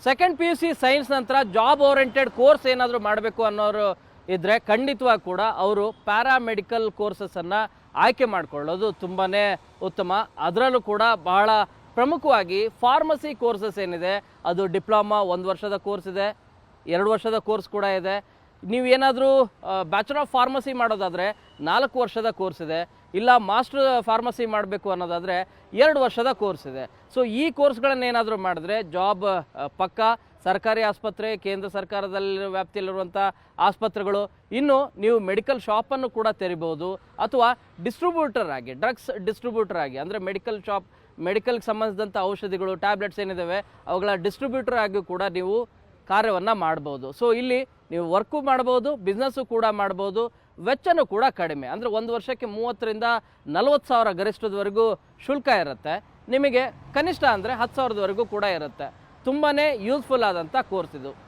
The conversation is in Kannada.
ಸೆಕೆಂಡ್ PUC ಸೈನ್ಸ್ ನಂತರ ಜಾಬ್ ಓರಿಯೆಂಟೆಡ್ ಕೋರ್ಸ್ ಏನಾದರೂ ಮಾಡಬೇಕು ಅನ್ನೋರು ಇದ್ದರೆ ಖಂಡಿತವಾಗಿ ಕೂಡ ಅವರು ಪ್ಯಾರಾಮೆಡಿಕಲ್ ಕೋರ್ಸಸನ್ನು ಆಯ್ಕೆ ಮಾಡಿಕೊಳ್ಳೋದು ತುಂಬಾ ಉತ್ತಮ. ಅದರಲ್ಲೂ ಕೂಡ ಬಹಳ ಪ್ರಮುಖವಾಗಿ ಫಾರ್ಮಸಿ ಕೋರ್ಸಸ್ ಏನಿದೆ ಅದು ಡಿಪ್ಲೊಮಾ 1 ವರ್ಷದ ಕೋರ್ಸ್ ಇದೆ, 2 ವರ್ಷದ ಕೋರ್ಸ್ ಕೂಡ ಇದೆ. ನೀವೇನಾದರೂ ಬ್ಯಾಚುಲರ್ ಆಫ್ ಫಾರ್ಮಸಿ ಮಾಡೋದಾದರೆ 4 ವರ್ಷದ ಕೋರ್ಸ್ ಇದೆ, ಇಲ್ಲ ಮಾಸ್ಟರ್ ಫಾರ್ಮಸಿ ಮಾಡಬೇಕು ಅನ್ನೋದಾದರೆ 2 ವರ್ಷದ ಕೋರ್ಸ್ ಇದೆ. ಸೊ ಈ ಕೋರ್ಸ್ಗಳನ್ನೇನಾದರೂ ಮಾಡಿದ್ರೆ ಜಾಬ್ ಪಕ್ಕ. ಸರ್ಕಾರಿ ಆಸ್ಪತ್ರೆ, ಕೇಂದ್ರ ಸರ್ಕಾರದಲ್ಲಿ ವ್ಯಾಪ್ತಿಯಲ್ಲಿರುವಂಥ ಆಸ್ಪತ್ರೆಗಳು, ಇನ್ನು ನೀವು ಮೆಡಿಕಲ್ ಶಾಪನ್ನು ಕೂಡ ತೆರಿಬೋದು, ಅಥವಾ ಡಿಸ್ಟ್ರಿಬ್ಯೂಟರ್ ಆಗಿ, ಡ್ರಗ್ಸ್ ಡಿಸ್ಟ್ರಿಬ್ಯೂಟರ್ ಆಗಿ, ಅಂದರೆ ಮೆಡಿಕಲ್ ಶಾಪ್, ಮೆಡಿಕಲ್ಗೆ ಸಂಬಂಧಿಸಿದಂಥ ಔಷಧಿಗಳು, ಟ್ಯಾಬ್ಲೆಟ್ಸ್ ಏನಿದ್ದಾವೆ ಅವುಗಳ ಡಿಸ್ಟ್ರಿಬ್ಯೂಟರ್ ಆಗಿ ಕೂಡ ನೀವು ಕಾರ್ಯವನ್ನು ಮಾಡ್ಬೋದು. ಸೊ ಇಲ್ಲಿ ನೀವು ವರ್ಕು ಮಾಡ್ಬೋದು, ಬಿಸ್ನೆಸ್ಸು ಕೂಡ ಮಾಡ್ಬೋದು, ವೆಚ್ಚನೂ ಕೂಡ ಕಡಿಮೆ. ಅಂದರೆ 1 ವರ್ಷಕ್ಕೆ 30,000ರಿಂದ 40,000 ಗರಿಷ್ಠದವರೆಗೂ ಶುಲ್ಕ ಇರುತ್ತೆ. ನಿಮಗೆ ಕನಿಷ್ಠ ಅಂದರೆ 10,000ದವರೆಗೂ ಕೂಡ ಇರುತ್ತೆ. ತುಂಬಾ ಯೂಸ್ಫುಲ್ ಆದಂಥ ಕೋರ್ಸ್ ಇದು.